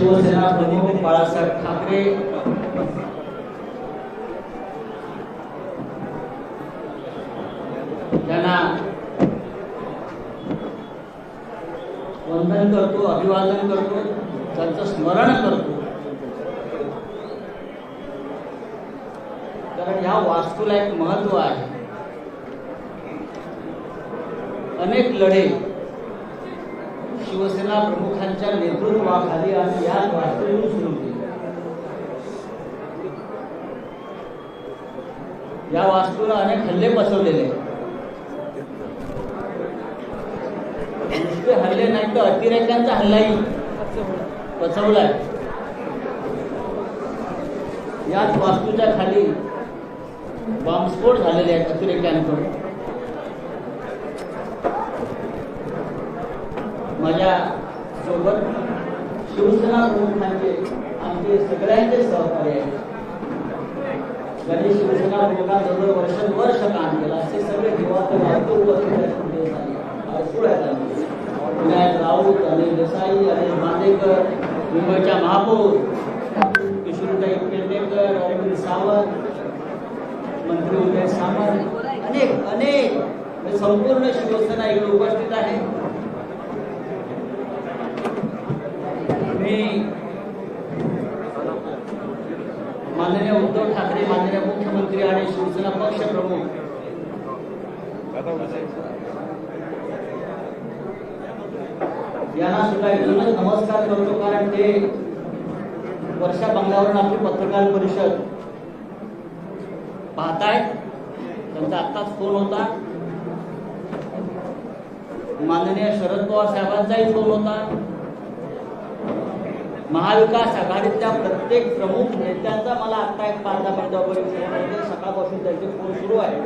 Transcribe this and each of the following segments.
शिवसेना प्रमुख बाळासाहेब ठाकरे यांना वंदन करतो, अभिवादन करतो, त्यांचं स्मरण करतो. कारण या वास्तूला एक महत्व आहे. अनेक लढे शिवसेना प्रमुखांच्या नेतृत्वाखाली आणि या वास्तूवरून सुरू केले. या वास्तूला अनेक हल्ले बसवलेले. नुसते हल्ले नाही तर अतिरेक्यांचा हल्लाही बसवलाय. याच वास्तूच्या खाली बॉम्बस्फोट झालेले आहेत अतिरेक्यांकडून. माझ्या सोबत शिवसेना प्रमुखांचे आमचे सगळ्यांचे सहकार्य आहेत. ज्यांनी शिवसेना प्रमुखांबरोबर वर्ष काम केलं असे सगळे दिवाकर पुण्यात राऊत, अनिल देसाई, अनिल बांदेकर, मुंबईच्या महापौर किशोरीताई पेडणेकर, अरविंद सावंत, मंत्री उदय सामंत, अनेक संपूर्ण शिवसेना इकडे उपस्थित आहे. मी माननीय उद्धव ठाकरे, माननीय मुख्यमंत्री आणि शिवसेना पक्ष प्रमुख यांना सुद्धा एकदमच नमस्कार करतो. कारण ते वर्षा बंगल्यावरून आपली पत्रकार परिषद पाहतायत. त्यांचा आत्ताच फोन होता. माननीय शरद पवार साहेबांचाही फोन होता. महाविकास आघाडीतल्या प्रत्येक प्रमुख नेत्यांचा मला आता एक 5-10 मिनिटावर फोन आहे. सकाळपासून त्यांचे फोन सुरू आहे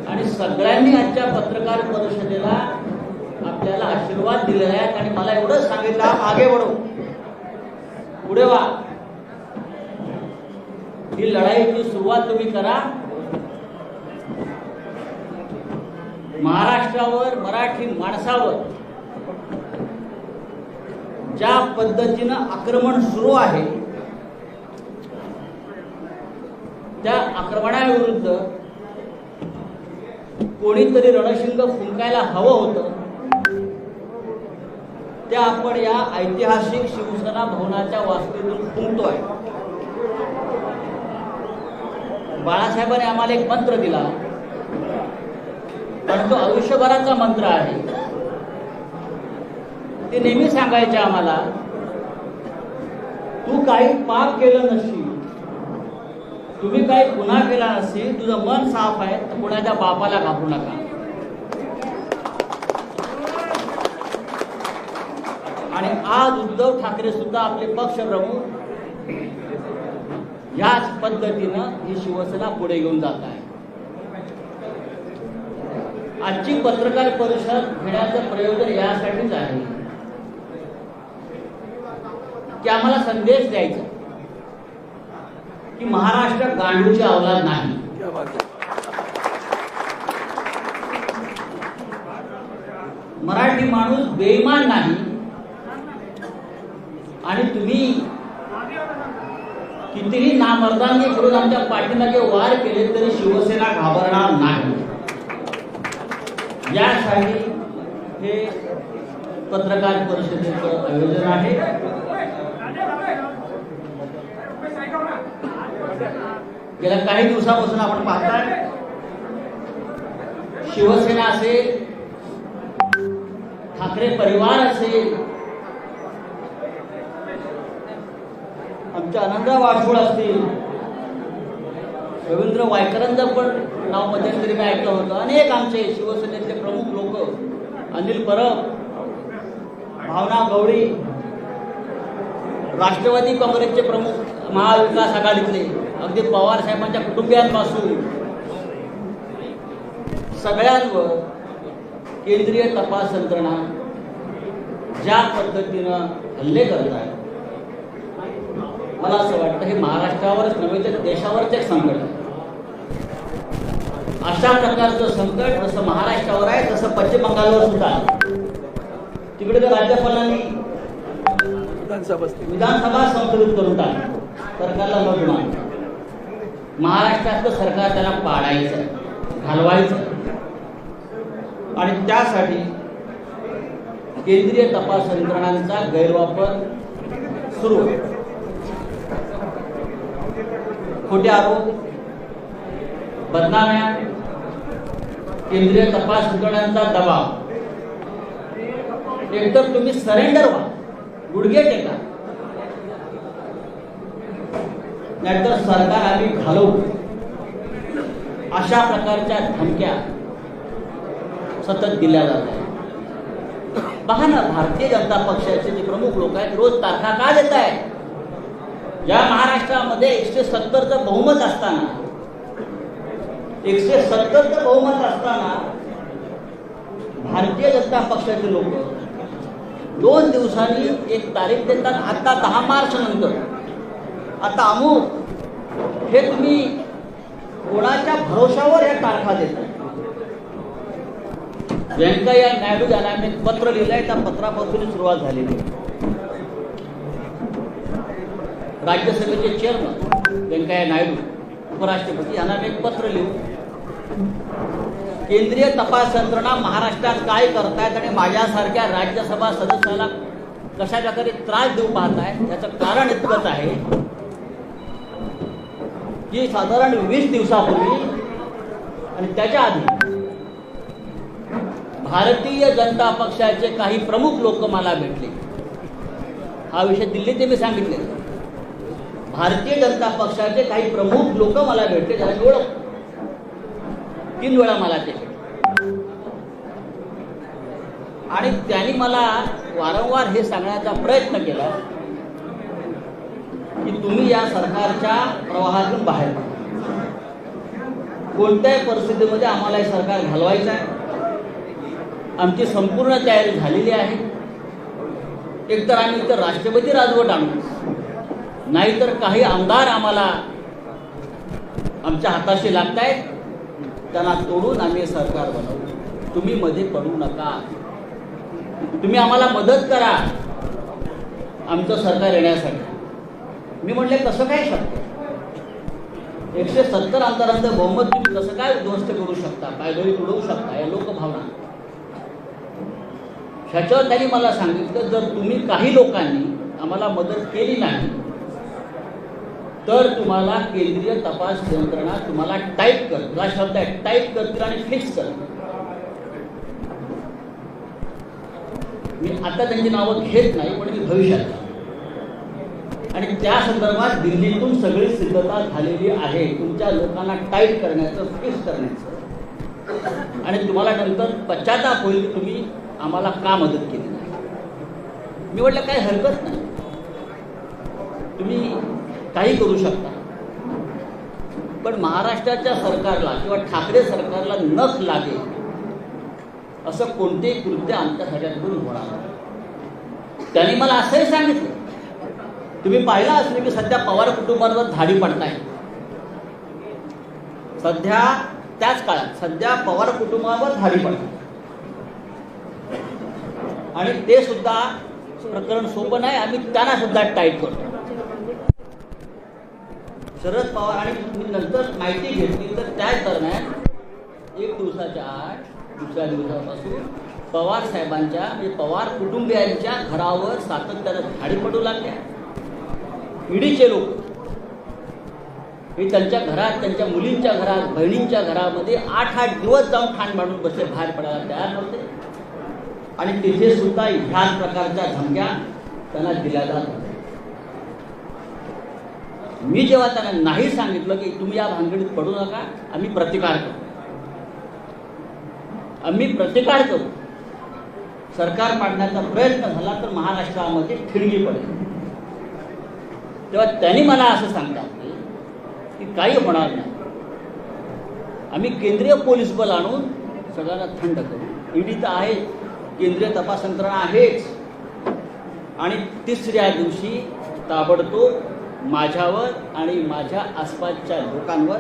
आणि सगळ्यांनी आजच्या पत्रकार परिषदेला आपल्याला आशीर्वाद दिलेला आहे. आणि मला एवढं सांगितलं, मागे वळो, पुढे वा, ही लढाईची सुरुवात तुम्ही करा. महाराष्ट्रावर, मराठी माणसावर ज्या पद्धतीनं आक्रमण सुरू आहे त्या आक्रमणाविरुद्ध कोणीतरी रणशिंग फुंकायला हवं होतं. ते आपण या ऐतिहासिक शिवसेना भवनाच्या वास्तूतून फुंकतोय. बाळासाहेबांनी आम्हाला एक मंत्र दिला, पण तो आयुष्यभराचा मंत्र आहे. ते नेहमी सांगायचे आम्हाला, तू काही पाप केलं नसशील, तुम्ही काही गुन्हा केला नसेल, तुझं मन साफ आहे, तर कुणाच्या बापाला घाबरू नका. आणि आज उद्धव ठाकरे सुद्धा आपले पक्षप्रमुख याच पद्धतीनं ही शिवसेना पुढे घेऊन जात आहे. आजची पत्रकार परिषद घेण्याचं प्रयोजन यासाठीच आहे की आम्हाला संदेश द्यायचा की महाराष्ट्र गांडूची औलाद नाही. मराठी माणूस बेईमान नाही. आणि तुम्ही कितीही नामर्दांनी करून आमच्या पाठीमागे वार केले तरी शिवसेना घाबरणार नाही. यासाठी हे पत्रकार परिषदेचं आयोजन आहे. गेल्या काही दिवसापासून आपण पाहताय, शिवसेना असेल, ठाकरे परिवार असेल, आमच्या आनंदराव वाडफोड असतील, रवींद्र वायकरांचं पण नाव मध्यंतरी मी ऐकलं होतं. अनेक आमचे शिवसेनेतले प्रमुख लोक, अनिल परब, भावना गवळी, राष्ट्रवादी काँग्रेसचे प्रमुख, महाविकास आघाडीतले, अगदी पवार साहेबांच्या कुटुंबियांपासून सगळ्यांवर केंद्रीय तपास यंत्रणा ज्या पद्धतीनं हल्ले करत आहे, मला असं वाटतं हे महाराष्ट्रावरच नव्हे तर देशावरच एक संकट आहे. अशा प्रकारचं संकट जसं महाराष्ट्रावर आहे तसं पश्चिम बंगालवर सुद्धा आहे. ती इकडे तर राज्यपालांनी विधानसभा संकलित करून टाकली, सरकारला मत मागलं. महाराष्ट्रातलं सरकार त्याला पाडायचं, घालवायचं आणि त्यासाठी केंद्रीय तपास यंत्रणांचा गैरवापर सुरू. खोटे आरोप, बदनाम्या, केंद्रीय तपास यंत्रणांचा दबाव. एकतर तुम्ही सरेंडर व्हा, गुडघे टेका, नाहीतर सरकार आम्ही घालवू, अशा प्रकारच्या धमक्या सतत दिल्या जात आहेत. पहा ना, भारतीय जनता पक्षाचे जे प्रमुख लोक आहेत रोज तारखा का देत आहेत? या महाराष्ट्रामध्ये 170चं बहुमत असताना, 170चं बहुमत असताना भारतीय जनता पक्षाचे लोक 2 दिवसांनी एक तारीख देतात. आता 10 मार्च नंतर, आता अमुक, हे तुम्ही कोणाच्या भरोशावर या तारखा देता? व्यंकय्या नायडू यांना मी पत्र लिहिलंय, त्या पत्रापासून सुरुवात झालेली आहे. राज्यसभेचे चेअरमन व्यंकय्या नायडू, उपराष्ट्रपती यांना मी पत्र लिहू, केंद्रीय तपास यंत्रणा महाराष्ट्रात काय करतायत आणि माझ्यासारख्या राज्यसभा सदस्याला कशा प्रकारे त्रास देऊ पाहतायत, याचं कारण इतकंच आहे की साधारण 20 दिवसापूर्वी आणि त्याच्या आधी भारतीय जनता पक्षाचे काही प्रमुख लोक मला भेटले. हा विषय दिल्लीत मी सांगितले. भारतीय जनता पक्षाचे काही प्रमुख लोक मला भेटले, ज्याला ओळख 3 वेळा मला ते भेटले आणि त्यांनी मला वारंवार हे सांगण्याचा प्रयत्न केला की तुम्ही या सरकारच्या प्रवाहातून बाहेर पडा. कोणत्याही परिस्थितीमध्ये आम्हाला हे सरकार घालवायचं आहे. आमची संपूर्ण तयारी झालेली आहे. एकतर आम्ही इतर राष्ट्रपती राजवट आणू, नाहीतर काही आमदार आम्हाला आमच्या हाताशी लागतायत, त्यांना तोडून आम्ही सरकार बनवू. तुम्ही मध्ये पडू नका, तुम्ही आम्हाला मदत करा आमचं सरकार येण्यासाठी. मी म्हणले कसं काय शक्य? 170 आमदारांचं बहुमत तुम्ही कसं काय उद्ध्वस्त करू शकता, पायदळी उडवू शकता? या लोकभावना. ह्याच्यावर त्यांनी मला सांगितलं, जर तुम्ही काही लोकांनी आम्हाला मदत केली नाही तर तुम्हाला केंद्रीय तपास यंत्रणा तुम्हाला टाईप करतील. हा शब्द आहे, टाईप करतील आणि फिक्स करतील. मी आता त्यांची नावं घेत नाही, पण मी भविष्यात, आणि त्या संदर्भात दिल्लीतून सगळी सिद्धता झालेली आहे तुमच्या लोकांना टाईट करण्याचं, फिक्स करण्याचं, आणि तुम्हाला नंतर पश्चाताप होईल की तुम्ही आम्हाला का मदत केली नाही. मी म्हटलं काही हरकत नाही, तुम्ही काही करू शकता, पण महाराष्ट्राच्या सरकारला किंवा ठाकरे सरकारला नख लागेल असं कोणतेही कृत्य आमच्या ह्याच्यातून होणार नाही. त्यांनी मला असंही सांगितलं, तुम्ही पाहिलं असेल की सध्या पवार कुटुंबांवर धाडी पडताय. सध्या त्याच काळात सध्या पवार कुटुंबावर धाडी पडतात आणि ते सुद्धा प्रकरण सोपं नाही. आम्ही त्यांना सुद्धा टाईट करतो. शरद पवार, आणि मी नंतर माहिती घेतली तर त्याच दरम्यान 1 दिवसाच्या आत, दुसऱ्या दिवसापासून पवार साहेबांच्या म्हणजे पवार कुटुंबियांच्या घरावर सातत्यानं धाडी पडू लागल्या. ईडीचे लोक हे त्यांच्या घरात, त्यांच्या मुलींच्या घरात, बहिणींच्या घरामध्ये 8-8 दिवस जाऊन ठाण मांडून बसले, बाहेर पडायला तयार नव्हते. आणि तिथे सुद्धा ह्याच प्रकारच्या धमक्या त्यांना दिल्या जात होत्या. मी जेव्हा त्यांना नाही सांगितलं की तुम्ही या भानगडीत पडू नका, आम्ही प्रतिकार करू, आम्ही प्रतिकार करू, सरकार पाडण्याचा प्रयत्न झाला तर महाराष्ट्रामध्ये ठिणगी पडेल, तेव्हा त्यांनी मला असं सांगतात की काही होणार नाही, आम्ही केंद्रीय पोलीस बल आणून सगळ्यांना थंड करू. ईडी तर आहे, केंद्रीय तपास यंत्रणा आहेच. आणि 3ऱ्या दिवशी ताबडतोब माझ्यावर आणि माझ्या आसपासच्या लोकांवर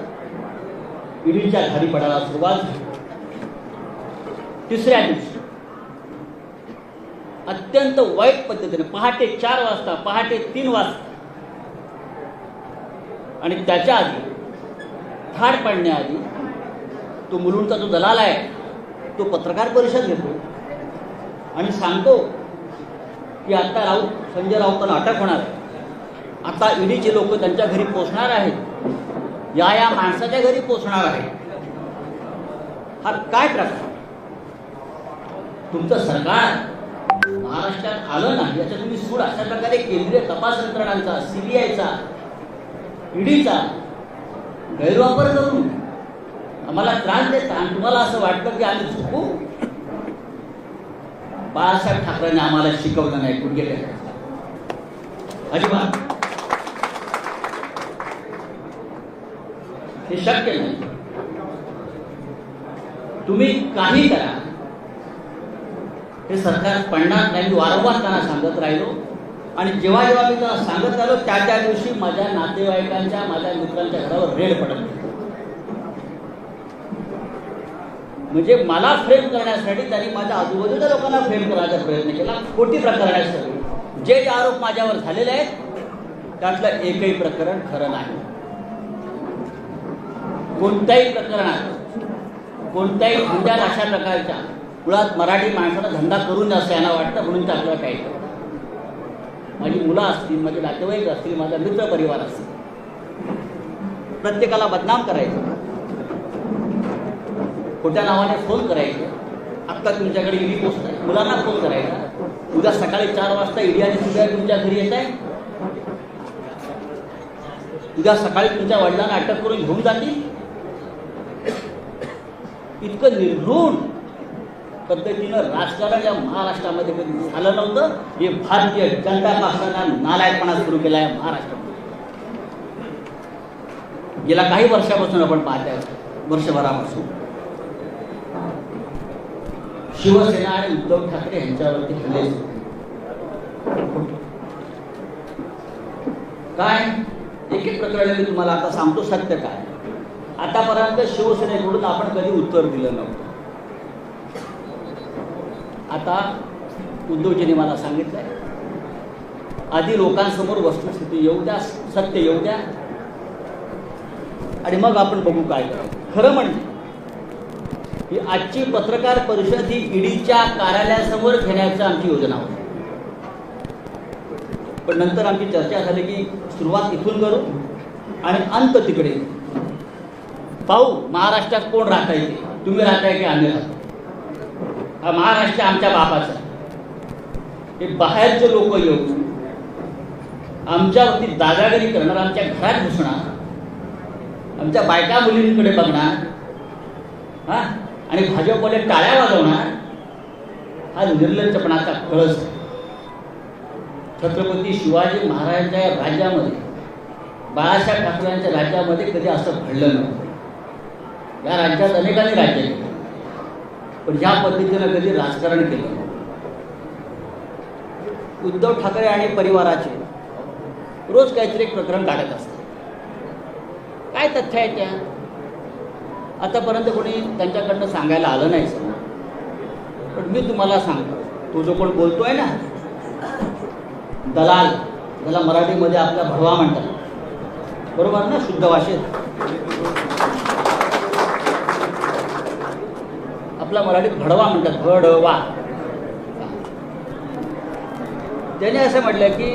ईडीच्या धाडी पडायला सुरुवात झाली. 3ऱ्या दिवशी अत्यंत वाईट पद्धतीने पहाटे 4 वाजता, पहाटे 3 वाजता आणि त्याच्या आधी धाड पाडण्याआधी तो मुलुंडचा जो दलाल आहे तो पत्रकार परिषद घेतो आणि सांगतो की आता संजय राऊतांना अटक होणार आहे, आता ईडीचे लोक त्यांच्या घरी पोचणार आहेत, या माणसाच्या घरी पोचणार आहेत. हा काय प्रकार? तुमचं सरकार महाराष्ट्रात आलं नाही याचा तुम्ही सूड अशा प्रकारे केंद्रीय तपास यंत्रणांचा, CBIचा, ईडीचा गैरवापर करून आम्हाला त्रास देता आणि तुम्हाला असं वाटतं की आम्ही झोपू? बाळासाहेब ठाकरेंनी आम्हाला शिकवलं नाही गुडघे टेकायचं, अजिबात हे शक्य नाही. तुम्ही काही करा, हे सरकार पडणार नाही. मी वारंवार त्यांना सांगत राहिलो आणि जेव्हा जेव्हा मी त्यांना सांगत आलो त्या दिवशी माझ्या नातेवाईकांच्या, माझ्या मित्रांच्या घरावर रेड पडत. म्हणजे मला फ्रेम करण्यासाठी त्यांनी माझ्या आजूबाजूच्या लोकांना फ्रेम करायचा प्रयत्न केला. खोटी प्रकरणासाठी जे आरोप माझ्यावर झालेले आहेत त्यातलं एकही प्रकरण खरं नाही. कोणत्याही प्रकरणात, कोणत्याही धंद्यात अशा प्रकारच्या मुळात मराठी माणसाला धंदा करून असं यांना वाटतं म्हणून ते आपल्याला काही करतं. माझी मुलं असतील, माझे नातेवाईक असतील, माझा मित्र परिवार असतील, प्रत्येकाला बदनाम करायचं, खोट्या नावाने फोन करायचे. आत्ता तुमच्याकडे ईडी पोस्ट आहे, मुलांना फोन करायचा, उद्या सकाळी 4 वाजता ईडी आणि CBI तुमच्या घरी येत आहे, उद्या सकाळी तुमच्या वडिलांना अटक करून घेऊन जातील. इतकं निर्घृण पद्धतीनं राजकारण या महाराष्ट्रामध्ये कधी झालं नव्हतं. हे भारतीय जनता पक्षानं नालायकपणा सुरू केला आहे महाराष्ट्रामध्ये. गेल्या काही वर्षापासून आपण पाहत आहे, वर्षभरापासून शिवसेना आणि उद्धव ठाकरे यांच्यावरती हल्ले काय. एक प्रकरण मी तुम्हाला आता सांगतो सत्य काय. आतापर्यंत शिवसेनेकडून आपण कधी उत्तर दिलं नव्हतं. आता उद्धवजींनी मला सांगितलंय आधी लोकांसमोर वस्तुस्थिती येऊ द्या, सत्य येऊ द्या आणि मग आपण बघू काय करावं. खरं म्हणजे ही आजची पत्रकार परिषद ही ईडीच्या कार्यालयासमोर घेण्याची आमची योजना होती. पण नंतर आमची चर्चा झाली की सुरुवात इथून करू आणि अंत तिकडे पाहू. महाराष्ट्रात कोण राहताय, तुम्ही राहताय की आम्ही राहतो. हा महाराष्ट्र आमच्या बापाचा. हे बाहेरचे लोक येऊन आमच्यावरती दादागिरी करणार, आमच्या घरात घुसणार, आमच्या बायका मुलींकडे बघणार, हा आणि भाजपकडे टाळ्या वाजवणार, हा निर्लज्जपणाचा कळस. छत्रपती शिवाजी महाराजांच्या राज्यामध्ये, बाळासाहेब ठाकरेंच्या राज्यामध्ये कधी असं घडलं नव्हतं. या राज्यात अनेकांनी राज्य केलं पण ज्या पद्धतीनं कधी राजकारण केलं. उद्धव ठाकरे आणि परिवाराचे रोज काहीतरी एक प्रकरण काढत असतात. काय तथ्य आहे त्या आतापर्यंत कोणी त्यांच्याकडनं सांगायला आलं नाही सर. पण मी तुम्हाला सांगतो, तो जो कोण बोलतोय ना दलाल, त्याला मराठीमध्ये आपला भडवा म्हणतात, बरोबर ना, शुद्ध भाषेत आपला मराठीत भडवा म्हणतात, भडवा. त्याने असं म्हटलं की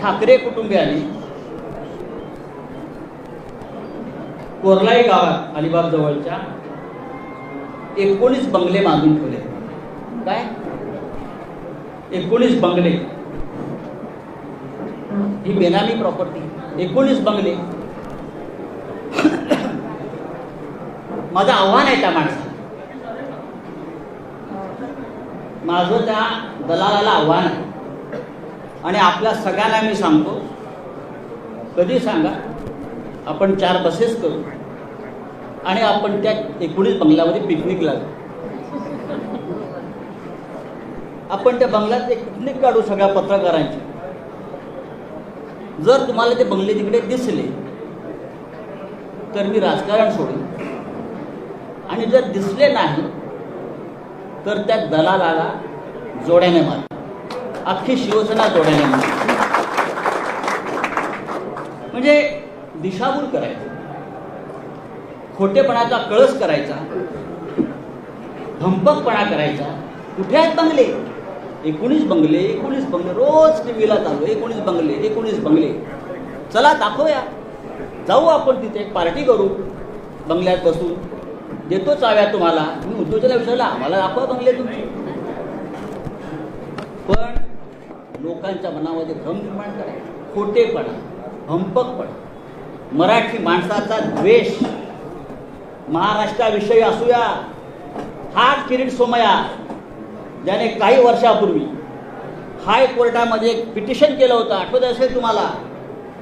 ठाकरे कुटुंबियांनी कोरलाई गावात अलिबाग जवळच्या 19 बंगले बांधून ठेवले. काय 19 बंगले, ही बेनामी प्रॉपर्टी. 19 बंगले. माझं आव्हान आहे त्या माणसाला, माझं त्या दलालाला आव्हान आहे आणि आपल्या सगळ्यांना मी सांगतो, कधी सांगा आपण 4 बसेस करू आणि आपण त्या 19 बंगल्यामध्ये पिकनिकला जाऊ. आपण त्या बंगल्यात एक पिकनिक काढू सगळ्या पत्रकारांची. जर तुम्हाला ते बंगले तिकडे दिसले तर मी राजकारण सोडेन आणि जर दिसले नाही तर त्या दलालाला जोड्याने मारली, अख्खी शिवसेना जोड्याने मारली. म्हणजे दिशाभूल करायचं, खोटेपणाचा कळस करायचा, धंपकपणा करायचा. कुठे आहेत बंगले? 19 बंगले, 19 बंगले, रोज टीव्हीला चालू 19 बंगले, 19 बंगले. चला दाखवूया, जाऊ आपण तिथे पार्टी करू, बंगल्यात बसून देतो चाव्या तुम्हाला. मी उद्धवच्याला विचारलं, आम्हाला दाखवा बंगले तुमचे. पण लोकांच्या मनामध्ये भ्रम निर्माण करायचा, खोटेपणा, भंपकपणा, मराठी माणसाचा द्वेष महाराष्ट्राविषयी असूया. हा किरीट सोमय्या ज्याने काही वर्षापूर्वी हायकोर्टामध्ये एक पिटिशन केलं होतं, आठवत असेल तुम्हाला,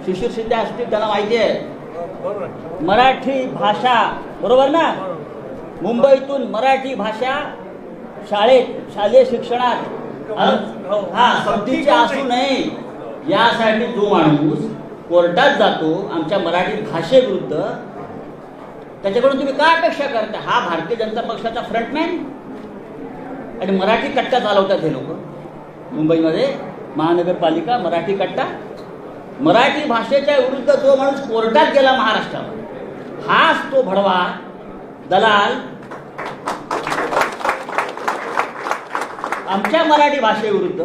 शिशिर शिंदे असतील, त्यांना माहिती आहे. मराठी भाषा, बरोबर ना, मुंबईतून मराठी भाषा शालेय शिक्षणात सक्तीची असू नये यासाठी जो माणूस कोर्टात जातो आमच्या मराठी भाषेविरुद्ध, त्याच्याकडून तुम्ही काय अपेक्षा करता? हा भारतीय जनता पक्षाचा फ्रंटमॅन आणि मराठी कट्टा चालवतात हे लोक मुंबईमध्ये, महानगरपालिका मराठी कट्टा. मराठी भाषेच्या विरुद्ध जो माणूस कोर्टात गेला महाराष्ट्रावर, हाच तो भडवा दलाल आमच्या मराठी भाषेविरुद्ध.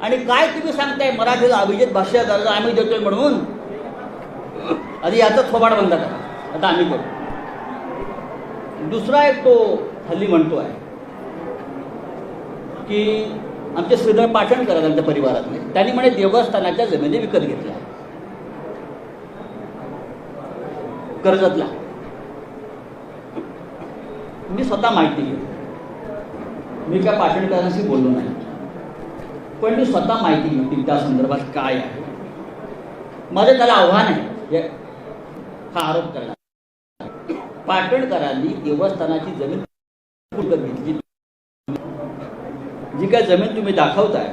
आणि काय तुम्ही सांगताय मराठीला अभिजित भाषा दर्जा आम्ही देतोय म्हणून? आधी याचं थोबाड बंद करा, आता आम्ही करू. दुसरा एक तो हल्ली म्हणतो आहे की आमचे श्रीधर पाटणकर त्यांच्या परिवारातले, त्यांनी म्हणे देवस्थानाच्या जमिनी विकत घेतल्या कर्जतला. मी स्वतः माहिती घेतली, मी काय पाटणकरांशी बोललो नाही, पण मी स्वतः माहिती घेतली त्या संदर्भात काय आहे. माझं त्याला आव्हान आहे हा आरोप करणार. पाटणकरांनी देवस्थानाची जमीन विकत घेतली. जी काय जमीन तुम्ही दाखवताय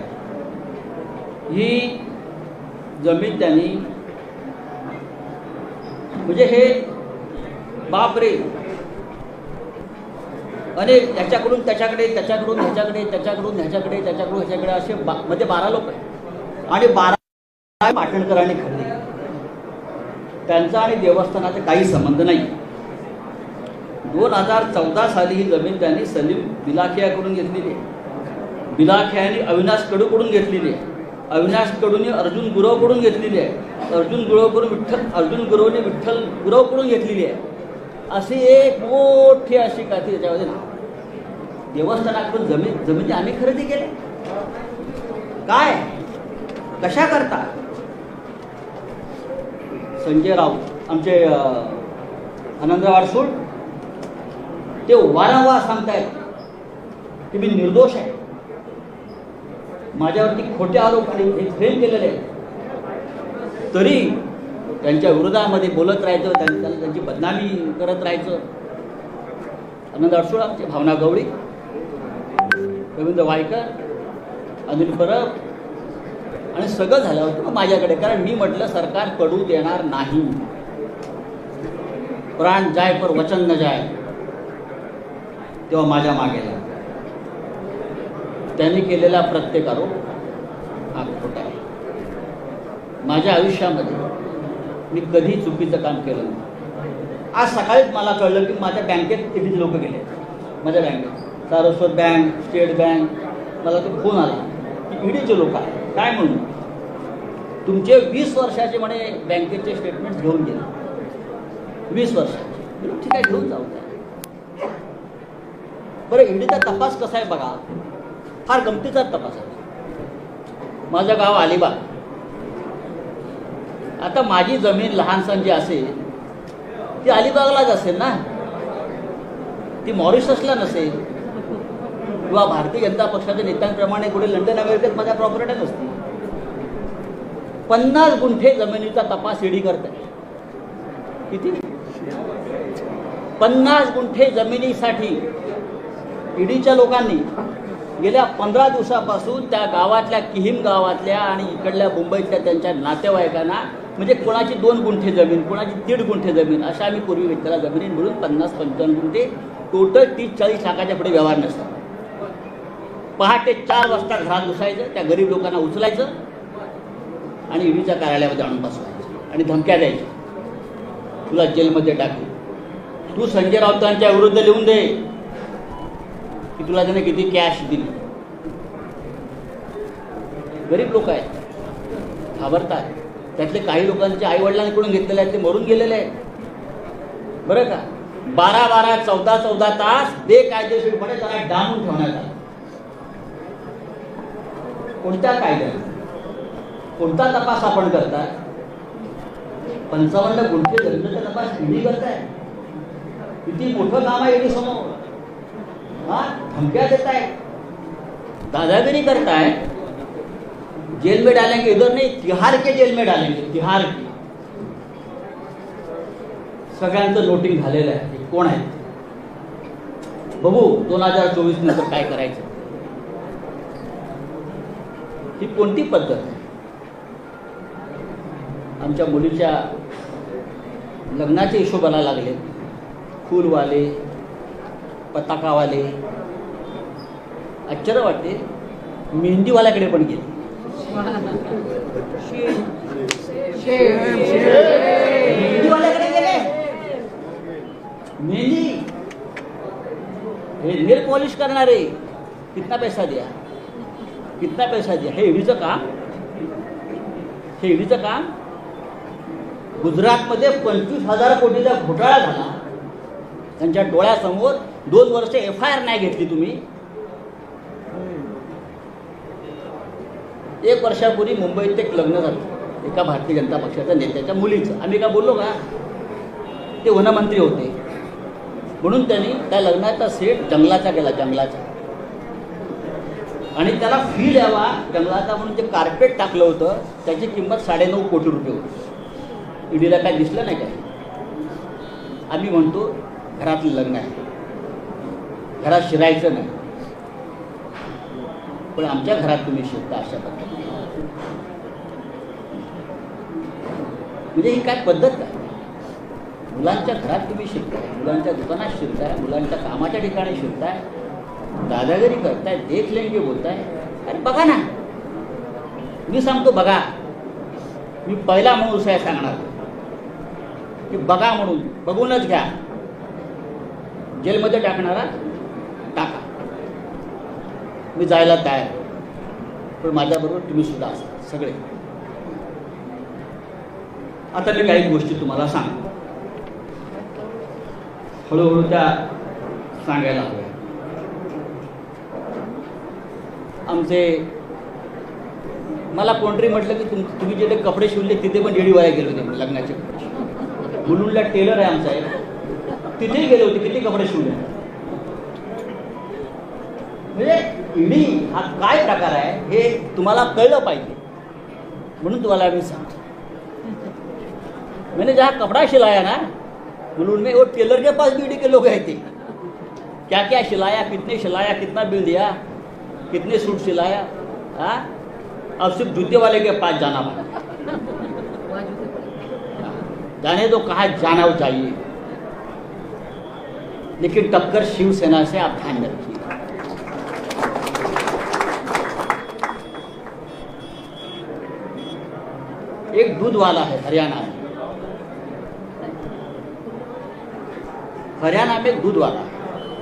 ही जमीन त्यांनी, म्हणजे हे बापरे, अनेक याच्याकडून त्याच्याकडे, त्याच्याकडून ह्याच्याकडे, त्याच्याकडून ह्याच्याकडे, त्याच्याकडून ह्याच्याकडे असे मध्ये 12 लोक आहेत आणि 12 पाटणकरांनी खरेदी. त्यांचा आणि देवस्थानाचा काही संबंध नाही. 2014 साली ही जमीन त्यांनी सलीम बिलाखियाकडून घेतलेली आहे. बिलाखियाने अविनाश कडूकडून घेतलेली आहे. अविनाश कडूने अर्जुन गुरवकडून घेतलेली आहे. अर्जुन गुरवने विठ्ठल गुरवकडून घेतलेली आहे. अशी एक मोठी अशी काठी त्याच्यामध्ये ना. देवस्थानाकडून जमिनी आम्ही खरेदी केल्या. काय कशा करता? संजय राऊत आमचे आनंदराव अडसूळ ते वारंवार सांगतायत की मी निर्दोष आहे, माझ्यावरती खोटे आरोप आणि फ्रेम केलेले आहेत, तरी त्यांच्या विरोधामध्ये बोलत राहायचं, त्यांची बदनामी करत राहायचं. आनंद अडसूळ आमचे, भावना गवळी, रवींद्र वायकर, अनिल परब आणि सगळं झालं होतं माझ्याकडे. कारण मी म्हटलं सरकार पडू देणार नाही, प्राण जाय पर वचन न जाय. तेव्हा माझ्या मागेला त्यांनी केलेला प्रत्येक आरोप हा खोटा आहे. माझ्या आयुष्यामध्ये मी कधी चुकीचं काम केलं नाही. आज सकाळीच मला कळलं की माझ्या बँकेत किती लोक गेले. माझ्या बँकेत सारस्वत बँक, स्टेट बँक, मला तो फोन आला की ईडीचे लोक आहे. काय म्हणून? तुमचे 20 वर्षाचे म्हणे बँकेचे स्टेटमेंट घेऊन गेले. 20 वर्षाचे. ठीक आहे, घेऊन जाऊ द्या. बरं, ईडीचा तपास कसा आहे बघा, फार गमतीचा तपास आहे. माझं गाव अलिबाग. आता माझी जमीन लहानसण जी असेल ती अलिबागलाच असेल ना, ती मॉरिशसला नसेल किंवा भारतीय जनता पक्षाच्या नेत्यांप्रमाणे कुठे लंडन अमेरिकेत माझ्या प्रॉपर्ट्या नसतील. 50 गुंठे जमिनीचा तपास ईडी करत आहे. किती? 50 गुंठे जमिनीसाठी ईडीच्या लोकांनी गेल्या 15 दिवसापासून त्या गावातल्या किहीम गावातल्या आणि इकडल्या मुंबईतल्या त्यांच्या नातेवाईकांना, म्हणजे कोणाची 2 गुंठे जमीन, कोणाची 1.5 गुंठे जमीन, अशा आम्ही पूर्वी घेतलेल्या जमिनी मिळून 50-55 गुंठे, टोटल 30-40 लाखाच्या पुढे व्यवहार नसतात. पहाटे 4 वाजता घरात घुसायचं, त्या गरीब लोकांना उचलायचं आणि ईडीच्या कार्यालयामध्ये आणून बसवायचं आणि धमक्या द्यायच्या, तुला जेलमध्ये टाकू. तू संजय राऊतांच्या विरुद्ध लिहून दे की तुला त्याने किती कॅश दिली. गरीब लोक आहेत, घाबरतात. त्यातले काही लोकांच्या आईवडिलांकडून घेतलेले आहेत, ते मरून गेलेले आहेत बरं का. 12-12, 14-14 तास बेकायदेशीरपणे त्याला डांबून ठेवण्यात आलं. कोणत्या कायद्याने, कोणता तपास आपण करताय? 55 गुंठे जमिनीचा तपास ईडी करताय. किती मोठं काम आहे ईडी समोर. धमक्या देताय, दादागिरी करताय. जेल में डालेंगे, इधर नहीं, तिहार के जेल में डालेंगे, तिहार के. सगळ्यांचं नोटिंग झालेलं आहे. कोण आहे बघू 2024 नंतर काय करायचं. ही कोणती पद्धत आहे? आमच्या मुलीच्या लग्नाचे हिशोबाला लागले, फूलवाले, पताकावाले. आश्चर्य वाटते, मेहंदीवाल्याकडे पण गेले. मेहंदीवाल्याकडे गेले. मेहंदी हे नेल पॉलिश करणारे, कितना पैसा दिया, कितना पैसा दिया. हे ईडीचं काम, हे ईडीचं काम. गुजरातमध्ये 25,000 कोटीचा घोटाळा झाला त्यांच्या डोळ्यासमोर. 2 वर्ष FIR नाही घेतली तुम्ही. 1 वर्षापूर्वी मुंबईत एक लग्न झालं एका भारतीय जनता पक्षाच्या नेत्याच्या मुलीचं. आम्ही का बोललो का, ते वनमंत्री होते म्हणून त्यांनी त्या लग्नाचा सेट जंगलाचा केला, जंगलाचा. आणि त्याला फील यावा जंगलाचा म्हणून जे कार्पेट टाकलं होतं त्याची किंमत 9.5 कोटी रुपये होती. ईडीला काय दिसलं नाही काय. आम्ही म्हणतो घरातलं लग्न आहे, घरात शिरायचं नाही, पण आमच्या घरात तुम्ही शिरता अशा पद्धतीने. म्हणजे ही काय पद्धत काय? मुलांच्या घरात तुम्ही शिरताय, मुलांच्या दुकानात शिरताय, मुलांच्या कामाच्या ठिकाणी शिरताय, दादागिरी करताय, देख लेंगे बोलताय. अरे बघा ना, मी सांगतो बघा. मी पहिला माणूस आहे सांगणार की बघा म्हणून, बघूनच घ्या. जेलमध्ये टाकणारा टाका, मी जायला तयार, पण माझ्याबरोबर तुम्ही सुद्धा असा सगळे. आता मी काही गोष्टी तुम्हाला सांगतो, हळूहळू त्या सांगायला हव्या. आमचे मला कोणतरी म्हटलं की तुम्ही जिथे कपडे शिवले तिथे पण ईडीवाले गेले होते लग्नाचे. मुलुंडला टेलर आहे आमचा एक, तिथेही गेले होते, किती कपडे शिवले. म्हणजे ईडी हा काय प्रकार आहे हे तुम्हाला कळलं पाहिजे म्हणून तुम्हाला मी सांगतो. मैंने जहाँ कपड़ा सिलाया ना मुलुंड में, वो टेलर के पास भी ईडी के लोग आए थे. क्या क्या सिलाया, कितने सिलाया, कितना बिल दिया, कितने सूट सिलाया. हाँ, अब सिर्फ जूते वाले के पास जाना पड़ा. जाने तो कहाँ जाना चाहिए, लेकिन टक्कर शिवसेना से आप ध्यान रखिए. एक दूध वाला है हरियाणा में, हरियाणा में एक दूध वाला है,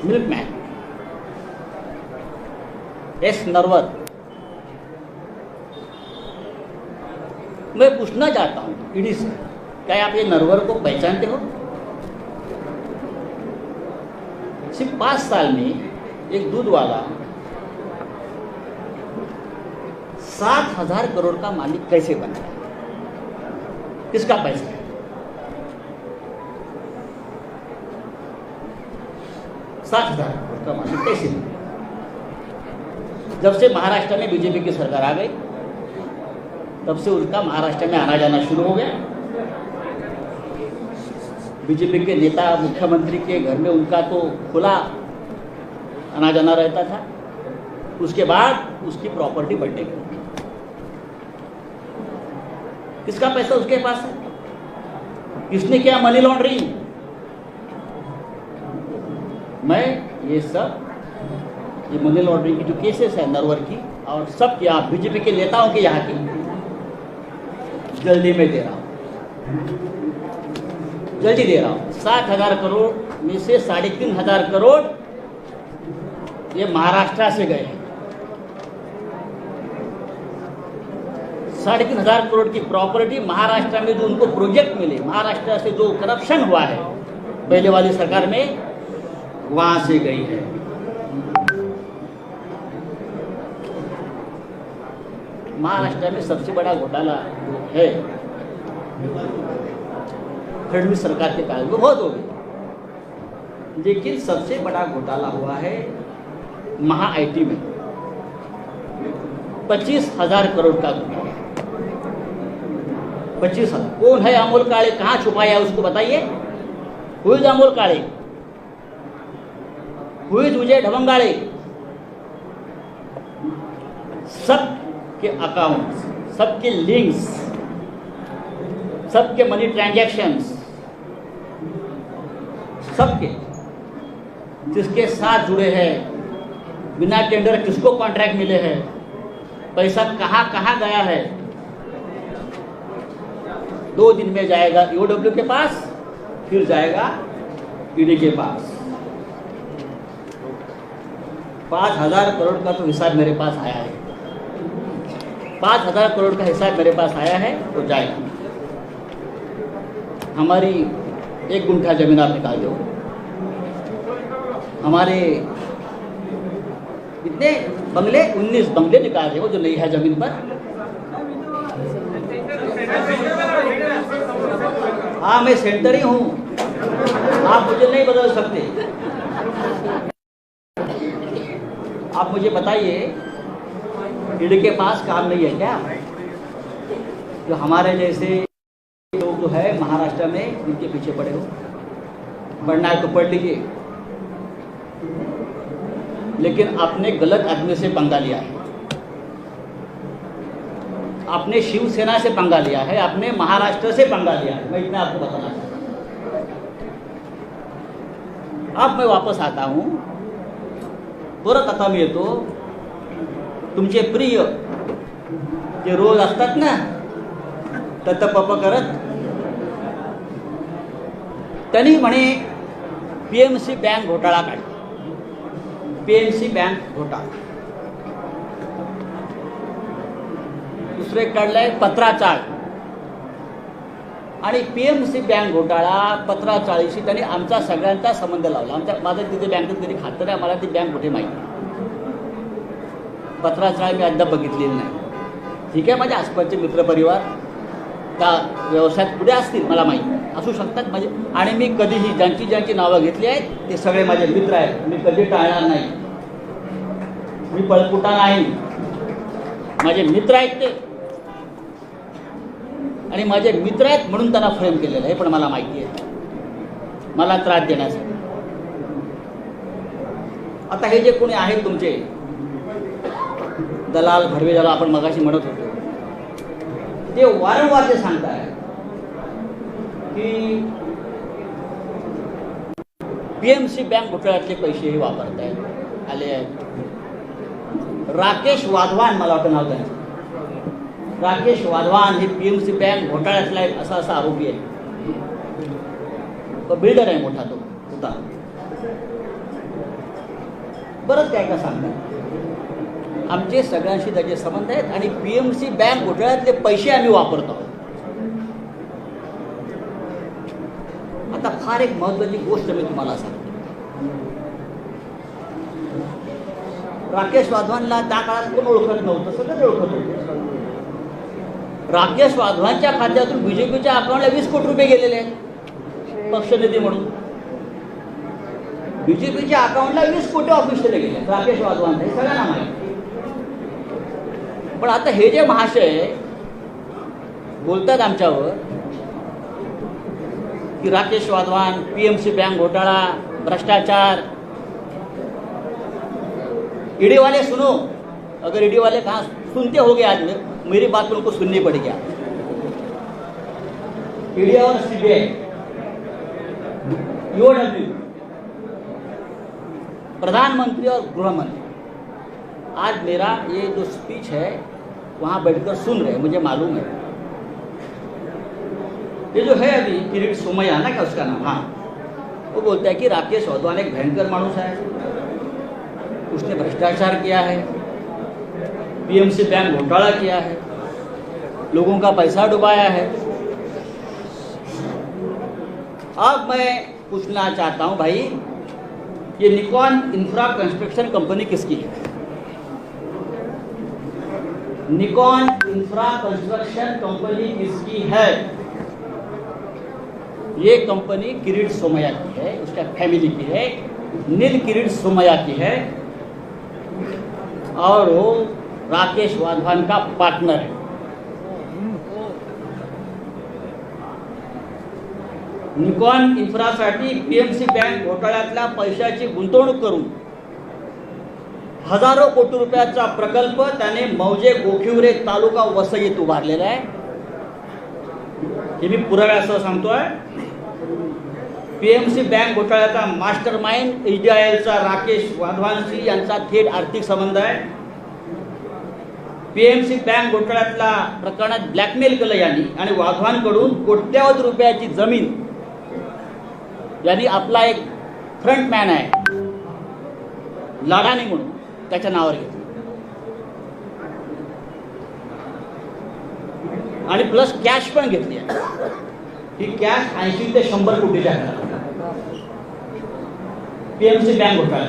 मिल्कमैन, एस नरवर. मैं पूछना चाहता हूं ईडी से, क्या आप ये नरवर को पहचानते हो? सिर्फ 5 साल में एक दूध वाला 7,000 करोड़ का मालिक कैसे बन गया? किसका पैसा है? 7,000 करोड़ का मालिक कैसे बन गया? जब से महाराष्ट्र में बीजेपी की सरकार आ गई तब से उसका महाराष्ट्र में आना जाना शुरू हो गया. बीजेपी के नेता मुख्यमंत्री के घर में उनका तो खुला आना जाना रहता था. उसके बाद उसकी प्रॉपर्टी बढ़ने लगी. किसका पैसा उसके पास है? किसने किया मनी लॉन्ड्रिंग? मैं ये सब ये मनी लॉन्ड्रिंग की जो केसेस है नरवर की और सब की आप बीजेपी के नेताओं के यहाँ की जल्दी में दे रहा हूँ, जल्दी दे रहा हूँ। 7,000 करोड़ में से 3,500 करोड़ ये महाराष्ट्र से गए हैं। 3,500 करोड़ की प्रॉपर्टी महाराष्ट्र में जो उनको प्रोजेक्ट मिले, महाराष्ट्र से जो करप्शन हुआ है पहले वाली सरकार में, वहां से गई है। महाराष्ट्र में सबसे बड़ा घोटाला जो है फडणवीस सरकार के काल में बहुत हो गई, लेकिन सबसे बड़ा घोटाला हुआ है महा आईटी में 25,000 करोड़ का घोटाला। 25,000। कौन है अमोल काळे, कहाँ छुपाया है उसको बताइए। Who is Amol Kale, who is Vijay Dhavangale. सबके अकाउंट्स, सबके लिंक्स, सबके मनी ट्रांजैक्शंस, सबके जिसके साथ जुड़े हैं, बिना टेंडर किसको कॉन्ट्रैक्ट मिले हैं, पैसा कहाँ कहाँ गया है। 2 दिन में जाएगा ईओडब्ल्यू के पास, फिर जाएगा ईडी के पास। 5,000 करोड़ का तो हिसाब मेरे पास आया है। 5,000 करोड़ का हिसाब मेरे पास आया है तो जाएगा। हमारी 1 गुंठा जमीन आप निकाल दो, हमारे कितने बंगले, 19 बंगले निकाल रहे हो जो नहीं है जमीन पर। हाँ, मैं सेंटर ही हूँ, आप मुझे नहीं बदल सकते। आप मुझे बताइए, ईडी के पास काम नहीं है क्या? जो हमारे जैसे लोग जो है महाराष्ट्र में इनके पीछे पड़े हो, पढ़ना है तो पढ़ लीजिए, लेकिन आपने गलत आदमी से पंगा लिया है। आपने शिवसेना से पंगा लिया है, आपने महाराष्ट्र से पंगा लिया है। मैं इतना आपको बताना चाहता हूं। अब मैं वापस आता हूं, परत आता मी येतो। तुमचे प्रिय जे रोज असतात ना तत्पप करत, त्यांनी म्हणे पीएमसी बँक घोटाळा काढला, पीएमसी बँक घोटाळा। दुसरे काढलाय पत्राचाळ, आणि पीएमसी बँक घोटाळा पत्राचाळीशी त्यांनी आमचा सगळ्यांचा संबंध लावला। माझं तिथे बँकेत कधी खातं नाही, मला ती बँक कुठे माहिती नाही। पत्राचाळ मी अद्याप बघितलेली नाही। ठीक आहे, माझ्या आसपासचे मित्रपरिवार त्या व्यवसायात पुढे असतील, मला माहिती असू शकतात माझे, आणि मी कधीही ज्यांची नावं घेतली आहेत ते सगळे माझे मित्र आहेत, मी कधी टाळणार नाही, मी पळपुटा नाही, माझे मित्र आहेत ते, आणि माझे मित्र आहेत म्हणून त्यांना फ्रेम केलेलं आहे, पण मला माहिती आहे मला त्रास देण्यासाठी। आता हे जे कोणी आहेत तुमचे दलाल भरवे, ज्याला आपण मगाशी म्हणत होतो, ते वारंवार ते सांगताय की पीएमसी बँक घोटाळ्यातले पैसे हे वापरतायत आले आहेत। राकेश वाधवान, मला वाटतं नाव त्यांचं, राकेश वाधवान हे पीएमसी बँक घोटाळ्यातला असा आरोपी आहे। तो बिल्डर आहे मोठा, तो होता। बरंच काय का सांगतात, आमचे सगळ्यांशी त्याचे संबंध आहेत, आणि पीएमसी बँक घोटाळ्यातले पैसे आम्ही वापरतो। आता फार एक महत्त्वाची गोष्ट मी तुम्हाला सांगतो। राकेश वाधवानला त्या काळात कोण ओळखत नव्हतं, सगळं ओळखत होतं। राकेश वाधवानच्या खात्यातून बीजेपीच्या अकाउंटला 20 कोटी रुपये गेलेले आहेत पक्षनिधी म्हणून। बीजेपीच्या अकाउंटला 20 कोटी ऑफिशियली गेले राकेश वाधवान, हे सगळ्यांना माहिती। पण आता हे जे महाशय बोलतात आमच्यावर कि राकेश वाधवान, पीएमसी बैंक घोटाला, भ्रष्टाचार, ईडी वाले सुनो, अगर ईडी वाले कहाँ सुनते हो गए आज मेरी बात उनको सुननी पड़ेगी। ईडी और सीबीआई, ईओडब्ल्यू, प्रधानमंत्री और गृह मंत्री, आज मेरा ये जो स्पीच है वहाँ बैठकर सुन रहे हैं, मुझे मालूम है। ये जो है अभी किरीट सोमैया ना, क्या उसका नाम, हाँ, वो बोलता है कि राकेश वाधवान एक भयंकर मानुस है, उसने भ्रष्टाचार किया है, पीएमसी बैंक घोटाला किया है, लोगों का पैसा डुबाया है। अब मैं पूछना चाहता हूं भाई, ये निकॉन इंफ्रा कंस्ट्रक्शन कंपनी किसकी है? निकॉन इंफ्रा कंस्ट्रक्शन कंपनी किसकी है? ये कंपनी किरीट सोमैया की है, उसका फैमिली की है, नील किरीट सोमैया की है, और वो राकेश वाधवान का पार्टनर है। निकॉन इन्फ्रासाठी पीएमसी बँक घोटाळ्यातल्या पैशाची गुंतवणूक करून हजारो कोटी रुपयाचा प्रकल्प त्याने मौजे गोखिवरे तालुका वसईत उभारलेला आहे। हे मी पुराव्यासह सांगतोय। पीएमसी बँक घोटाळ्याचा मास्टर माइंड एचडीआयएलचा राकेश वाधवानशी यांचा थेट आर्थिक संबंध आहे। पीएमसी बँक घोटाळ्यातल्या प्रकरणात ब्लॅकमेल केलं यांनी आणि वाधवानकडून कोट्यावधी रुपयाची जमीन यांनी आपला एक फ्रंटमॅन आहे लाडानी म्हणून त्याच्या नावावर घेतली आणि प्लस कॅश पण घेतली आहे। ही कॅश 80 ते 100 कोटीच्या पीएमसी बँक घोटाळा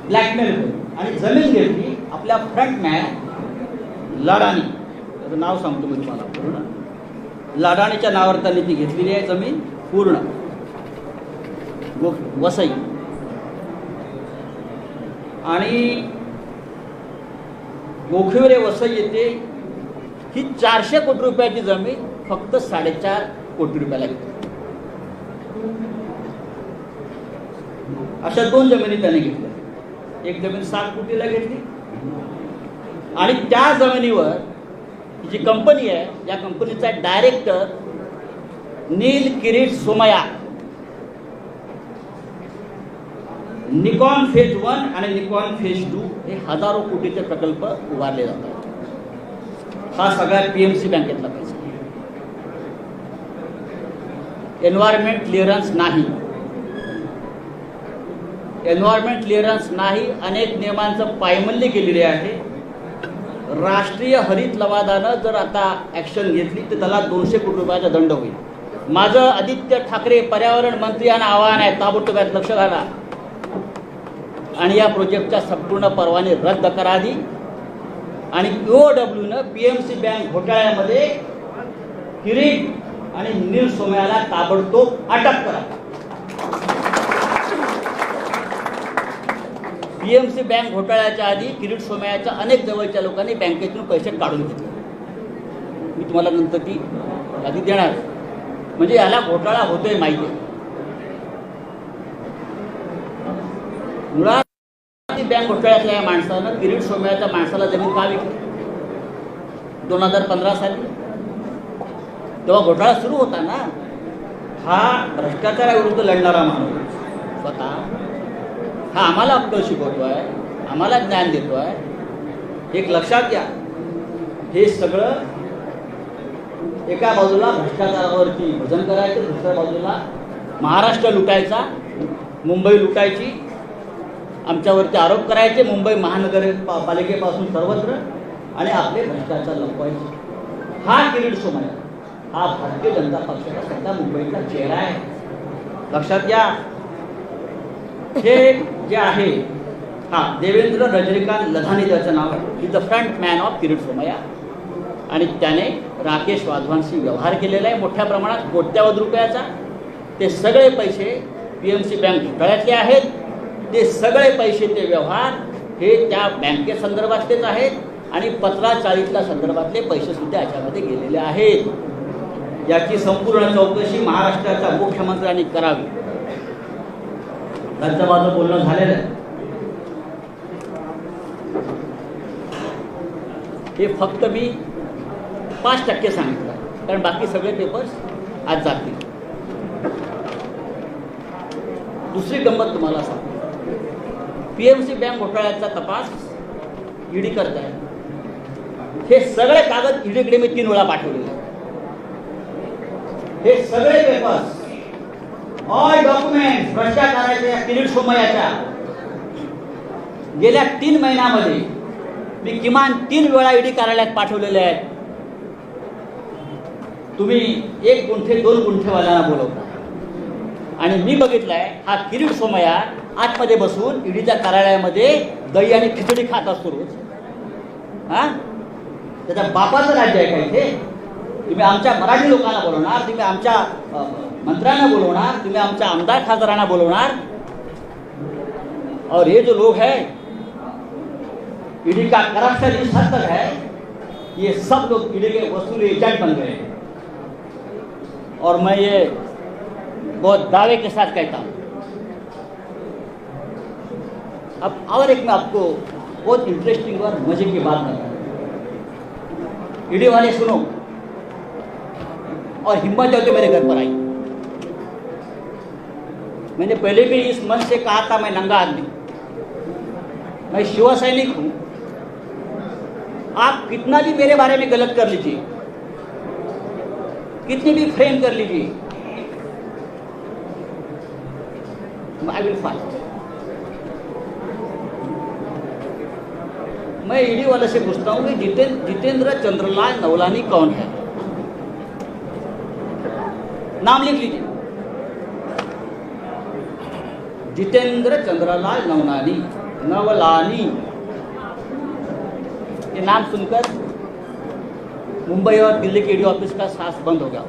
ब्लॅकमेल करून आणि जमीन घेतली आपल्या फ्रंटमॅन लाडानी, त्याचं नाव सांगतो मी तुम्हाला पूर्ण, लाडानीच्या नावावर त्यांनी ती घेतलेली आहे जमीन पूर्ण वसई, आणि गोखिवरे वसई येथे ही 400 कोटी रुपयाची जमीन फक्त 4.5 कोटी रुपयाला घेतली। अशा 2 जमिनी त्याने घेतल्या। एक जमीन 7 कोटीला घेतली आणि त्या जमिनीवर जी कंपनी आहे, या कंपनीचा डायरेक्टर नील किरीट सोमैया निकॉन फेज 1 आणि निकॉन फेज 2 हे हजारो कोटीचे प्रकल्प उभारले जातात। हा सगळा पीएमसी बँकेतला पैसा। एन्व्हायरमेंट क्लिअरन्स नाही, एन्व्हायरमेंट क्लिअरन्स नाही, अनेक नियमांचं पायमल्ली केलेली आहे। राष्ट्रीय हरित लवादानं जर आता ॲक्शन घेतली तर त्याला 200 कोटी रुपयाचा दंड होईल। माझं आदित्य ठाकरे पर्यावरण मंत्री यांना आवाहन आहे, ताबडतोब यात लक्ष घाला आणि या प्रोजेक्टच्या संपूर्ण परवाने रद्द करावी आणि पीओडब्ल्यूनं पीएमसी बँक घोटाळ्यामध्ये किरीट आणि नील सोमैयाला ताबडतोब अटक करा। पीएमसी बँक घोटाळ्याच्या आधी किरीट सोमैयाच्या अनेक जवळच्या लोकांनी बँकेतून पैसे काढून घेतले। मी तुम्हाला नंतर ती यादी देणार, म्हणजे याला घोटाळा होतोय माहिती आहे। मुळात बँक घोटाळ्यातल्या या माणसानं किरीट सोमैयाच्या माणसाला जमीन का विकली? 2015 साली तेव्हा घोटाळा सुरू होता ना। हा भ्रष्टाचाराविरुद्ध लढणारा माणूस स्वतः हा आम्हाला अक्कल शिकवतोय, आम्हाला ज्ञान देतोय। एक लक्षात घ्या, हे सगळं एका बाजूला भ्रष्टाचारावरती भजन करायचं, दुसऱ्या बाजूला महाराष्ट्र लुटायचा, मुंबई लुटायची, आमच्यावरती आरोप करायचे मुंबई महानगरपालिकेपासून सर्वत्र, आणि आपले भ्रष्टाचार लपवायचे। हा किरीट सोमैया हा भारतीय जनता पक्षाचा सध्या मुंबईचा चेहरा आहे, लक्षात घ्या। हे जे आहे हा देवेंद्र रजनीकांत लधानी त्याचं नाव आहे, is the front man of Kirit Somaiya, आणि त्याने राकेश वाधवानशी व्यवहार केलेला आहे मोठ्या प्रमाणात, कोट्यावधी रुपयाचा। ते सगळे पैसे पीएमसी बँक घोटाळ्यातले आहेत, ते सगळे पैसे ते व्यवहार हे त्या बँकेसंदर्भातलेच आहेत आणि 1540 संदर्भातले पैसे सुद्धा याच्यामध्ये गेलेले आहेत। याची संपूर्ण चौकशी महाराष्ट्राच्या मुख्यमंत्र्यांनी करावी। त्यांचं माझं बोलणं झालेलं आहे। हे फक्त मी 5% सांगितलं, कारण बाकी सगळे पेपर्स आज जातील। दुसरी गंमत तुम्हाला सांगतो, पीएमसी बँक घोटाळ्याचा तपास ईडी करताय, हे सगळे कागद ईडीकडे मी 3 वेळा पाठवलेले आहेत. हे सगळे पेपर्स, ऑल डॉक्युमेंट्स भ्रष्टाचाराच्या किरीट सोमय्याच्या गेल्या 3 महिन्यामध्ये मी किमान 3 वेळा ईडी कार्यालयात पाठवलेले आहेत. तुम्ही 1 गुंठे 2 गुंठेवाल्यांना बोलवता आणि मी बघितलंय हा किरीट सोमय्या आतमध्ये बसून ईडीच्या कार्यालयामध्ये दही आणि खिचडी खात असतो रोज. हा, त्याच्या बापाचं राज्य आहे का इथे? तुम्ही आमच्या मराठी लोकांना बोलवणार, तुम्ही आमच्या मंत्र्यांना बोलवणार, तुम्ही आमच्या आमदार खासदारांना बोलवणार, और ये जो लोग हैं ईडी का करप्शन इस हद तक है, ये सब लोग ईडी के वसूली एजेंट बन गए हैं. और मैं ये बहुत दावे के साथ कहता हूं. अब और एक मैं आपको बहुत इंटरेस्टिंग और मजे की बात बता रहा हूं. ईडी वाले सुनो, और हिम्मत होकर मेरे घर पर आई. मैंने पहले भी इस मंच से कहा था, मैं नंगा आदमी, मैं शिव सैनिक हूं. आप कितना भी मेरे बारे में गलत कर लीजिए, कितनी भी फ्रेम कर लीजिए, आई विल फाइट. मैं ईडी वाले से पूछता हूं कि जितेंद्र चंद्रलाल नवलानी कौन है? नाम लिख लीजिए, जितेंद्र चंद्रलाल नवलानी. ये नाम सुनकर मुंबई और दिल्ली के ईडी ऑफिस का सांस बंद हो गया.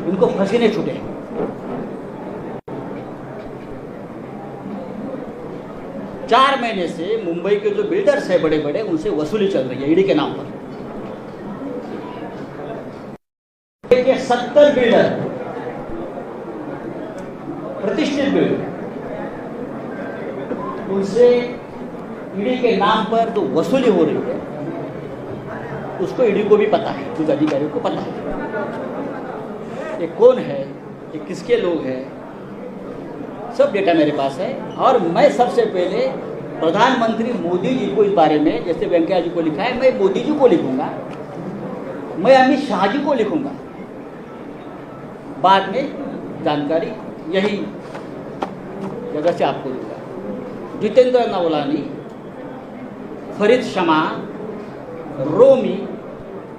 उनको पसीने छूटे. चार महीने से मुंबई के जो बिल्डर्स है बड़े बड़े, उनसे वसूली चल रही है ईडी के नाम पर. के 70 बिल्डर, प्रतिष्ठित बिल्डर, उनसे ईडी के नाम पर जो वसूली हो रही है उसको ईडी को भी पता है, कुछ अधिकारियों को पता है. ये कौन है, ये किसके लोग हैं, सब डेटा मेरे पास है. और मैं सबसे पहले प्रधानमंत्री मोदी जी को इस बारे में, जैसे वेंकैया जी को लिखा है, मैं मोदी जी को लिखूंगा, मैं अमित शाह जी को लिखूंगा. बाद में जानकारी यही जगह से आपको दूंगा. जितेंद्र नवलानी, फरीद शमा, रोमी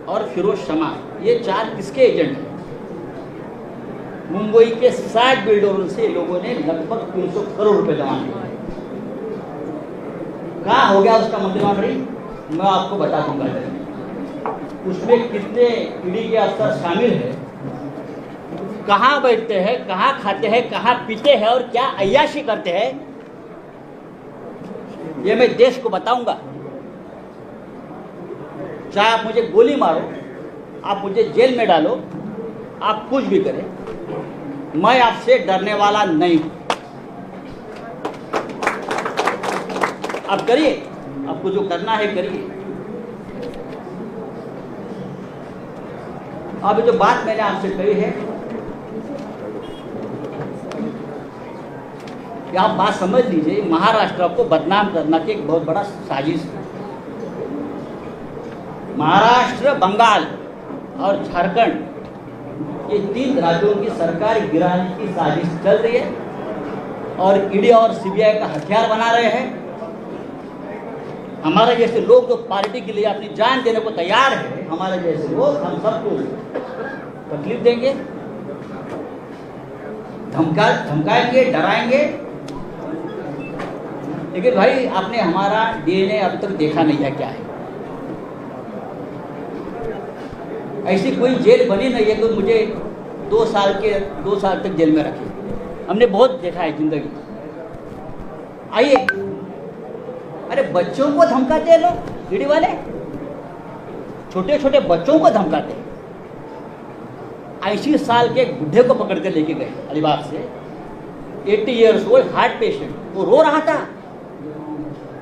और फिरोज शमा, ये 4 किसके एजेंट हैं? मुंबई के 60 बिल्डरों से लोगों ने लगभग 300 करोड़ रुपए जमा किए. कहाँ हो गया उसका मंत्रिमंडल? मैं आपको बता दूंगा. उसमें कितने ईडी के अफसर शामिल हैं, कहाँ बैठते हैं, कहाँ खाते हैं, कहाँ पीते हैं और क्या अय्याशी करते हैं, ये मैं देश को बताऊंगा. चाहे आप मुझे गोली मारो, आप मुझे जेल में डालो, आप कुछ भी करें, मैं आपसे डरने वाला नहीं. आप करिए, आपको जो करना है करिए. अब जो बात मैंने आपसे कही है, आप बात समझ लीजिए, महाराष्ट्र को बदनाम करना की एक बहुत बड़ा साजिश है. महाराष्ट्र, बंगाल और झारखंड, ये 3 राज्यों की सरकार गिराने की साजिश चल रही है और ईडी और सीबीआई का हथियार बना रहे हैं. हमारे जैसे लोग जो पार्टी के लिए अपनी जान देने को तैयार है, हमारे जैसे लोग, हम सबको तकलीफ देंगे, धमकाएंगे, डराएंगे. लेकिन भाई, आपने हमारा डीएनए अब तक देखा नहीं है क्या है. ऐसी कोई जेल बनी नहीं है कि मुझे 2 साल तक जेल में रखे. हमने बहुत देखा है जिंदगी. आइए, अरे बच्चों को धमकाते हैं लोग, ईडी वाले छोटे छोटे बच्चों को धमकाते हैं. 80 साल के एक बुढ़े को पकड़ के लेके गए अलीबाग से, 80 ईयर्स ओल्ड हार्ट पेशेंट. वो रो रहा था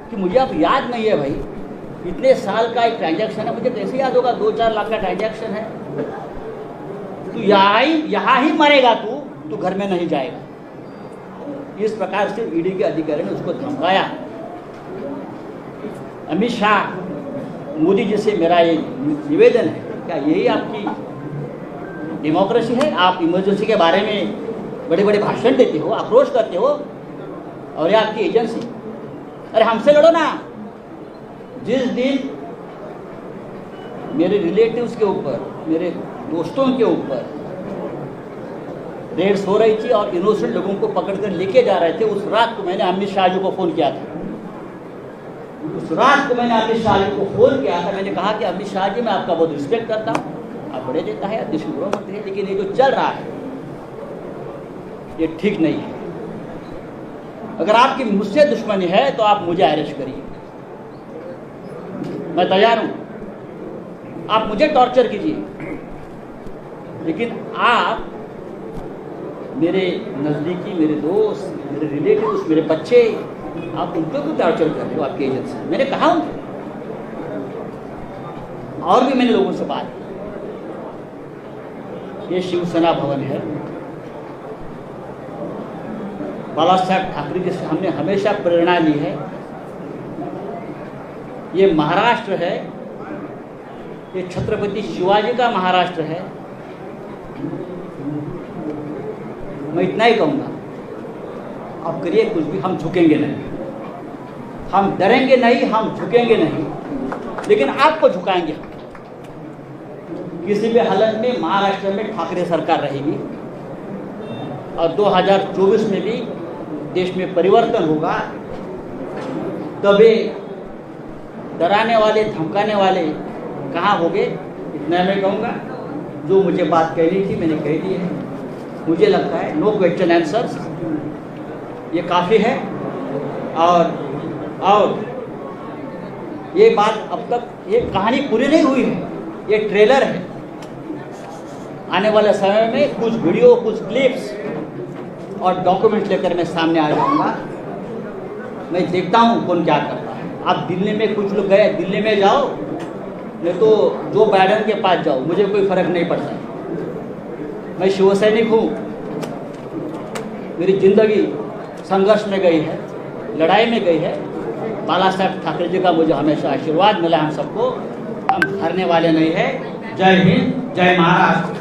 कि मुझे अब याद नहीं है भाई, इतने साल का एक ट्रांजैक्शन है, मुझे कैसे याद होगा? 2-4 लाख का ट्रांजैक्शन है. तू यहाँ ही मरेगा, तू घर में नहीं जाएगा. इस प्रकार से ईडी के अधिकारी ने उसको धमकाया. अमित शाह मोदी जी से मेरा ये निवेदन है, क्या यही आपकी डेमोक्रेसी है? आप इमरजेंसी के बारे में बड़े बड़े भाषण देते हो, आक्रोश करते हो, और ये आपकी एजेंसी? अरे हमसे लड़ो ना। जिस दिन मेरे रिलेटिव्स के ऊपर, मेरे दोस्तों के ऊपर रेड्स हो रही थी और इनोसेंट लोगों को पकड़कर लेके जा रहे थे, उस रात को मैंने अमित शाह जी को फ़ोन किया था। उस रात को मैंने अमित शाह जी को फ़ोन किया था। मैंने कहा कि अमित शाह जी, मैं आपका बहुत रिस्पेक्ट करता हूँ, आप बड़े नेता है, देश के गृह मंत्री है, लेकिन ये जो चल रहा है ये ठीक नहीं है। अगर आपकी मुझसे दुश्मनी है तो आप मुझे अरेस्ट करिए, मैं तैयार हूँ। आप मुझे टॉर्चर कीजिए, लेकिन आप मेरे नज़दीकी, मेरे दोस्त, मेरे रिलेटिव्स, मेरे बच्चे, आप उनको क्यों टॉर्चर कर रहे हो आपकी एजेंसी? मैंने कहा उनको, और भी मैंने लोगों से बात की। ये शिवसेना भवन है, बाला साहब ठाकरे जी से हमने हमेशा प्रेरणा ली है। ये महाराष्ट्र है, ये छत्रपति शिवाजी का महाराष्ट्र है। मैं इतना ही कहूँगा, आप करिए कुछ भी, हम झुकेंगे नहीं, हम डरेंगे नहीं, हम झुकेंगे नहीं, लेकिन आपको झुकाएंगे। किसी भी हालत में महाराष्ट्र में ठाकरे सरकार रहेगी और 2024 में भी देश में परिवर्तन होगा। तभी डराने वाले, धमकाने वाले कहाँ होंगे, इतना मैं कहूँगा। जो मुझे बात कहनी थी मैंने कह दी है। मुझे लगता है नो क्वेश्चन आंसर्स, ये काफ़ी है। और ये बात अब तक, ये कहानी पूरी नहीं हुई है, ये ट्रेलर है। आने वाले समय में कुछ वीडियो, कुछ क्लिप्स और डॉक्यूमेंट्स लेकर मैं सामने आ जाऊँगा। मैं देखता हूँ कौन क्या करता है। आप दिल्ली में, कुछ लोग गए, दिल्ली में जाओ, नहीं तो जो बाइडेन के पास जाओ, मुझे कोई फर्क नहीं पड़ता। मैं शिवसैनिक हूँ, मेरी जिंदगी संघर्ष में गई है, लड़ाई में गई है। बाला साहब ठाकरे जी का मुझे हमेशा आशीर्वाद मिला। हम सबको, हम हारने वाले नहीं है। जय हिंद, जय महाराष्ट्र।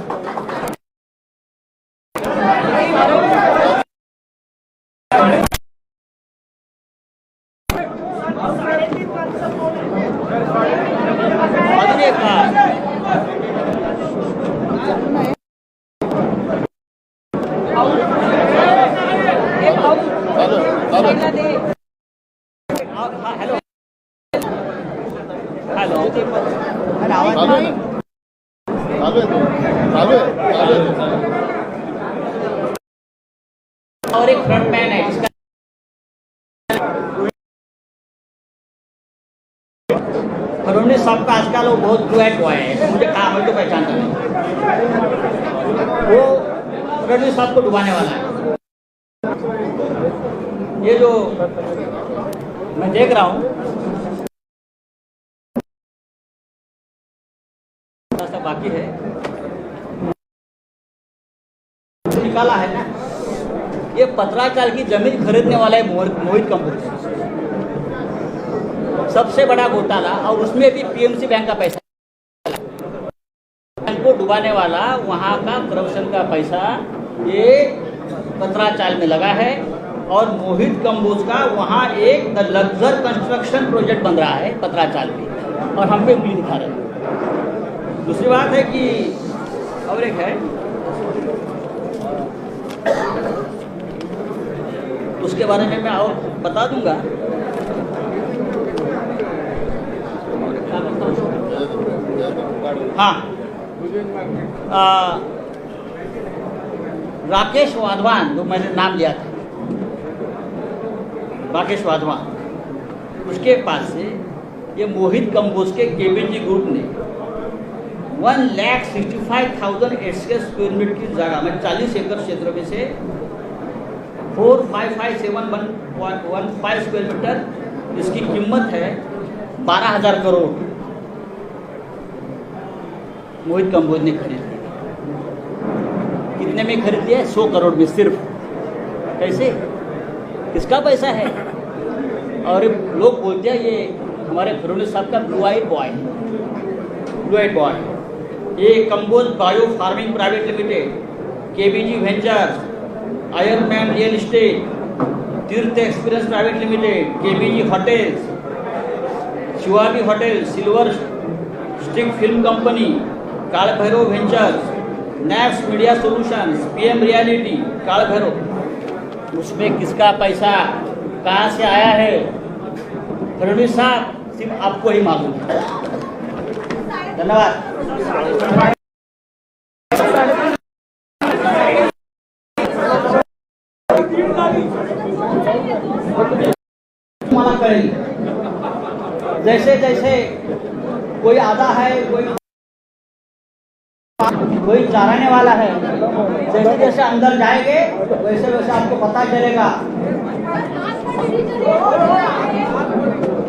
और एक फ्रंटमैन है जिसका फडणवीस साहब का आजकल वो बहुत डुएट हुआ है, मुझे कहा, मैं तो पहचानता नहीं। वो फडणवीस साहब को डुबाने वाला है। ये जो मैं देख रहा हूँ बाकी है, निकाला है ना, ये पत्राचाल की जमीन खरीदने वाला है मोहित कंपनी, सबसे बड़ा घोटाला। और उसमें भी पीएमसी बैंक का पैसा, बैंक को डुबाने वाला, वहाँ का करप्शन का पैसा ये पत्राचाल में लगा है। और मोहित कंबोज का वहाँ एक लग्जर कंस्ट्रक्शन प्रोजेक्ट बन रहा है पत्राचाल में, और हम पे उंगली दिखा रहे हैं। दूसरी बात है कि और एक है, उसके बारे में मैं और बता दूंगा। हाँ, राकेश वाधवान, जो मैंने नाम लिया था, राकेश वाधवान, उसके पास से ये मोहित कंबोज के केबीजी ग्रुप ने 1,65,000 स्क्वायर मीटर की जगह में 40 एकड़ क्षेत्र में से 4557115 स्क्वायर मीटर, इसकी कीमत है 12,000 करोड़, मोहित कंबोज ने खरीद ली। कितने में खरीद लिया? 100 करोड़ में सिर्फ। कैसे? किसका पैसा है? और लोग बोलते हैं ये हमारे फडणवीस साहब का ब्लू आइड बॉय। ये Kamboj bio farming private limited, KBG ventures, Ironman real estate, Tirth experience private limited, KBG hotels, Shivaji hotel, silver stick film company, Kaal Bhairav ventures, naps media solutions, PM reality, Kaal Bhairav, उसमें किसका पैसा कहाँ से आया है फडणवीस साहब सिर्फ आपको ही मालूम है। धन्यवाद। मला कळेल जैसे जैसे कोई आधा है, कोई चराने वाला है, जैसे जैसे अंदर जाएंगे वैसे वैसे आपको पता चलेगा